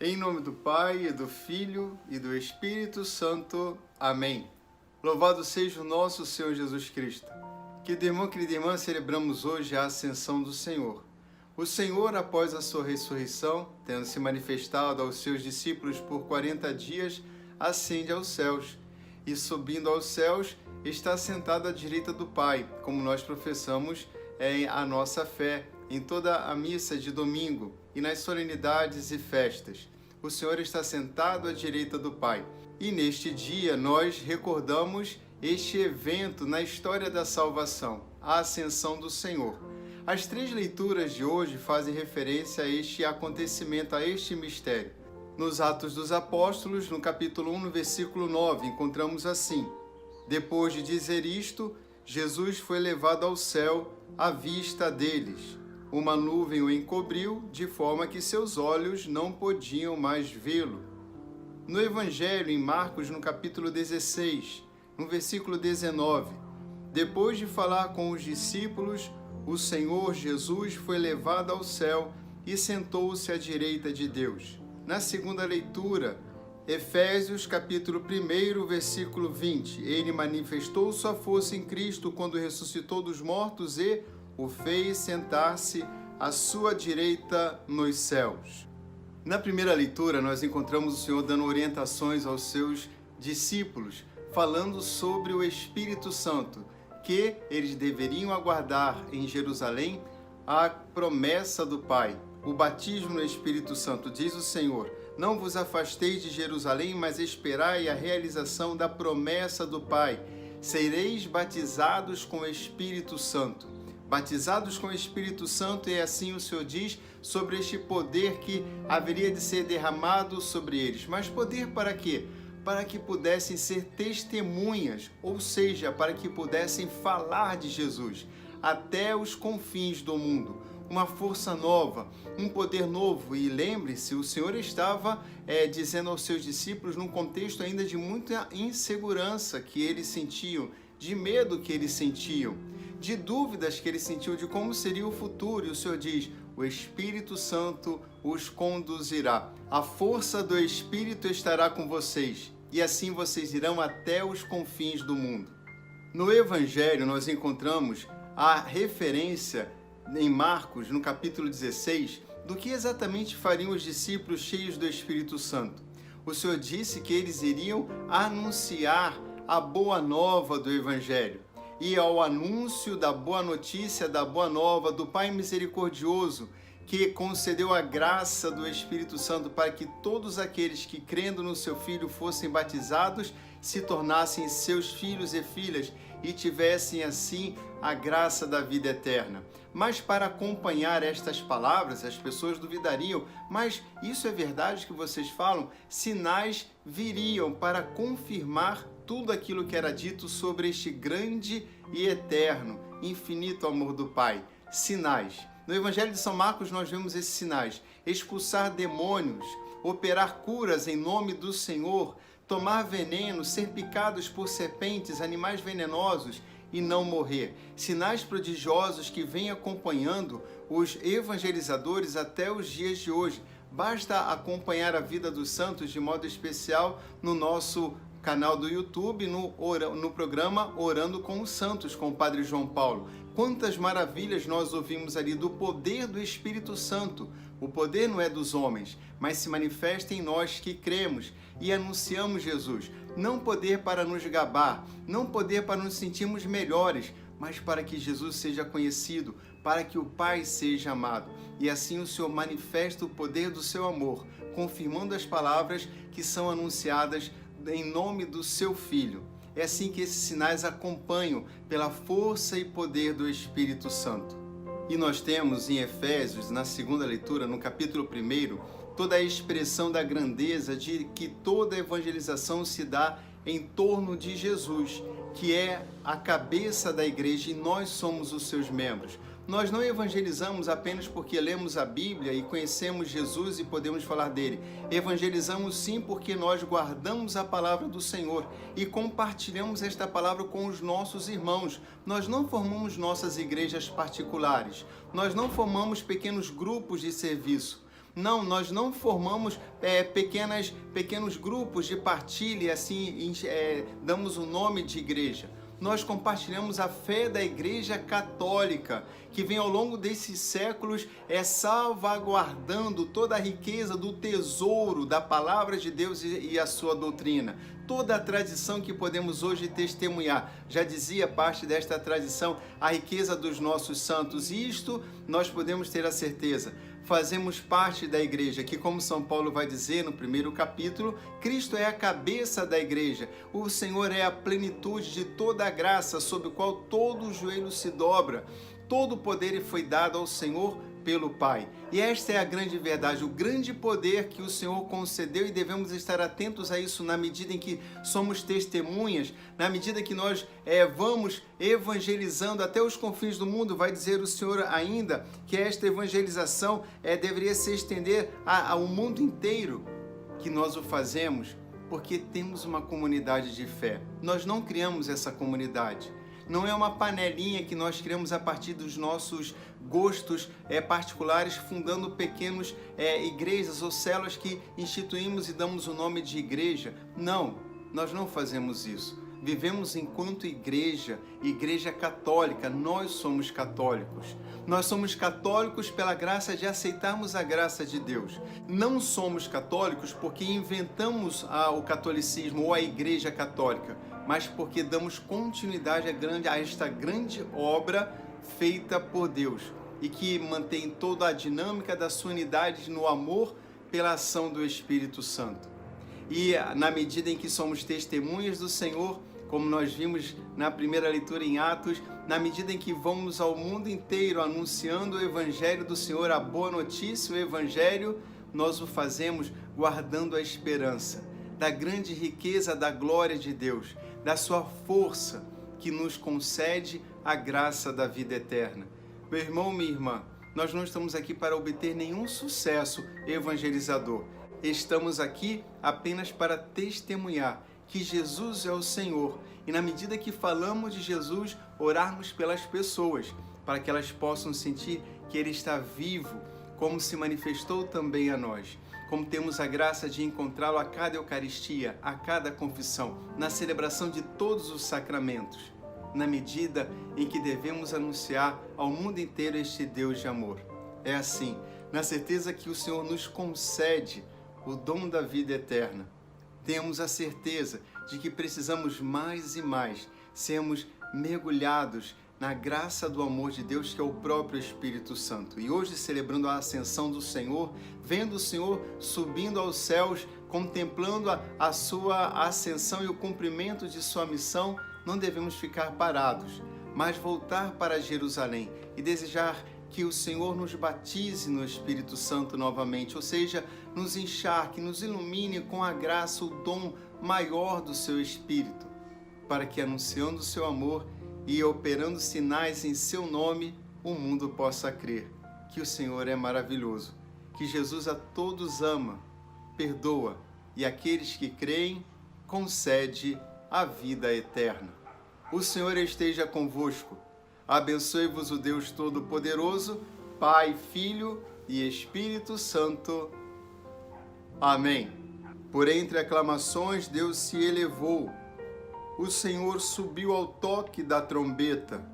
Em nome do Pai, e do Filho, e do Espírito Santo. Amém. Louvado seja o nosso Senhor Jesus Cristo. Querido irmão, querida irmã, celebramos hoje a ascensão do Senhor. O Senhor, após a sua ressurreição, tendo se manifestado aos seus discípulos por 40 dias, ascende aos céus. E subindo aos céus, está sentado à direita do Pai, como nós professamos a nossa fé, em toda a missa de domingo e nas solenidades e festas. O Senhor está sentado à direita do Pai. E neste dia nós recordamos este evento na história da salvação, a ascensão do Senhor. As três leituras de hoje fazem referência a este acontecimento, a este mistério. Nos Atos dos Apóstolos, no capítulo 1, no versículo 9, encontramos assim: Depois de dizer isto, Jesus foi levado ao céu à vista deles. Uma nuvem o encobriu, de forma que seus olhos não podiam mais vê-lo. No Evangelho, em Marcos, no capítulo 16, no versículo 19, depois de falar com os discípulos, o Senhor Jesus foi levado ao céu e sentou-se à direita de Deus. Na segunda leitura, Efésios, capítulo 1, versículo 20, ele manifestou sua força em Cristo quando ressuscitou dos mortos e o fez sentar-se à sua direita nos céus. Na primeira leitura, nós encontramos o Senhor dando orientações aos seus discípulos, falando sobre o Espírito Santo, que eles deveriam aguardar em Jerusalém a promessa do Pai, o batismo no Espírito Santo. Diz o Senhor: não vos afasteis de Jerusalém, mas esperai a realização da promessa do Pai. Sereis batizados com o Espírito Santo. Batizados com o Espírito Santo, e assim o Senhor diz sobre este poder que haveria de ser derramado sobre eles. Mas poder para quê? Para que pudessem ser testemunhas, ou seja, para que pudessem falar de Jesus até os confins do mundo. Uma força nova, um poder novo. E lembre-se, o Senhor estava dizendo aos seus discípulos num contexto ainda de muita insegurança que eles sentiam, de medo que eles sentiam, de dúvidas que eles sentiam de como seria o futuro. E o Senhor diz: o Espírito Santo os conduzirá. A força do Espírito estará com vocês, e assim vocês irão até os confins do mundo. No Evangelho nós encontramos a referência em Marcos, no capítulo 16, do que exatamente fariam os discípulos cheios do Espírito Santo. O Senhor disse que eles iriam anunciar a boa nova do Evangelho. E ao anúncio da boa notícia, da boa nova do Pai misericordioso, que concedeu a graça do Espírito Santo para que todos aqueles que, crendo no seu Filho, fossem batizados, se tornassem seus filhos e filhas e tivessem assim a graça da vida eterna. Mas para acompanhar estas palavras, as pessoas duvidariam: mas isso é verdade que vocês falam? Sinais viriam para confirmar tudo aquilo que era dito sobre este grande e eterno, infinito amor do Pai. Sinais. No Evangelho de São Marcos nós vemos esses sinais: expulsar demônios, operar curas em nome do Senhor, tomar veneno, ser picados por serpentes, animais venenosos e não morrer. Sinais prodigiosos que vêm acompanhando os evangelizadores até os dias de hoje. Basta acompanhar a vida dos santos, de modo especial no nosso canal do YouTube, no programa Orando com os Santos, com o Padre João Paulo. Quantas maravilhas nós ouvimos ali do poder do Espírito Santo. O poder não é dos homens, mas se manifesta em nós que cremos e anunciamos Jesus. Não poder para nos gabar, não poder para nos sentirmos melhores, mas para que Jesus seja conhecido, para que o Pai seja amado. E assim o Senhor manifesta o poder do seu amor, confirmando as palavras que são anunciadas em nome do seu Filho. É assim que esses sinais acompanham pela força e poder do Espírito Santo. E nós temos em Efésios, na segunda leitura, no capítulo 1, toda a expressão da grandeza de que toda a evangelização se dá em torno de Jesus, que é a cabeça da igreja, e nós somos os seus membros. Nós não evangelizamos apenas porque lemos a Bíblia e conhecemos Jesus e podemos falar dele. Evangelizamos sim porque nós guardamos a palavra do Senhor e compartilhamos esta palavra com os nossos irmãos. Nós não formamos nossas igrejas particulares, nós não formamos pequenos grupos de serviço, Não, nós não formamos pequenos grupos de partilha e assim damos o nome de igreja. Nós compartilhamos a fé da Igreja Católica, que vem ao longo desses séculos salvaguardando toda a riqueza do tesouro da Palavra de Deus e a sua doutrina. Toda a tradição que podemos hoje testemunhar. Já dizia parte desta tradição a riqueza dos nossos santos. E isto nós podemos ter a certeza. Fazemos parte da igreja, que como São Paulo vai dizer no primeiro capítulo, Cristo é a cabeça da igreja. O Senhor é a plenitude de toda a graça, sob o qual todo o joelho se dobra. Todo o poder foi dado ao Senhor pelo Pai. E esta é a grande verdade, o grande poder que o Senhor concedeu, e devemos estar atentos a isso na medida em que somos testemunhas, na medida que nós vamos evangelizando até os confins do mundo. Vai dizer o Senhor ainda que esta evangelização deveria se estender ao mundo inteiro, que nós o fazemos porque temos uma comunidade de fé. Nós não criamos essa comunidade. Não é uma panelinha que nós criamos a partir dos nossos gostos particulares, fundando pequenas igrejas ou células que instituímos e damos o nome de igreja. Não, nós não fazemos isso. Vivemos enquanto igreja católica. Nós somos católicos. Nós somos católicos pela graça de aceitarmos a graça de Deus. Não somos católicos porque inventamos o catolicismo ou a igreja católica, mas porque damos continuidade a esta grande obra feita por Deus e que mantém toda a dinâmica da sua unidade no amor pela ação do Espírito Santo. E na medida em que somos testemunhas do Senhor, como nós vimos na primeira leitura em Atos, na medida em que vamos ao mundo inteiro anunciando o Evangelho do Senhor, a boa notícia, o Evangelho, nós o fazemos guardando a esperança da grande riqueza da glória de Deus, da sua força que nos concede a graça da vida eterna. Meu irmão, minha irmã, nós não estamos aqui para obter nenhum sucesso evangelizador. Estamos aqui apenas para testemunhar que Jesus é o Senhor e, na medida que falamos de Jesus, orarmos pelas pessoas, para que elas possam sentir que Ele está vivo, como se manifestou também a nós. Como temos a graça de encontrá-lo a cada Eucaristia, a cada confissão, na celebração de todos os sacramentos, na medida em que devemos anunciar ao mundo inteiro este Deus de amor. É assim, na certeza que o Senhor nos concede o dom da vida eterna. Temos a certeza de que precisamos mais e mais sermos mergulhados na graça do amor de Deus, que é o próprio Espírito Santo. E hoje, celebrando a ascensão do Senhor, vendo o Senhor subindo aos céus, contemplando a sua ascensão e o cumprimento de sua missão, não devemos ficar parados, mas voltar para Jerusalém e desejar que o Senhor nos batize no Espírito Santo novamente, ou seja, nos encharque, nos ilumine com a graça, o dom maior do seu Espírito, para que, anunciando o seu amor e operando sinais em seu nome, o mundo possa crer que o Senhor é maravilhoso, que Jesus a todos ama, perdoa e àqueles que creem concede a vida eterna. O Senhor esteja convosco. Abençoe-vos o Deus Todo-Poderoso, Pai, Filho e Espírito Santo. Amém. Por entre aclamações, Deus se elevou. O Senhor subiu ao toque da trombeta.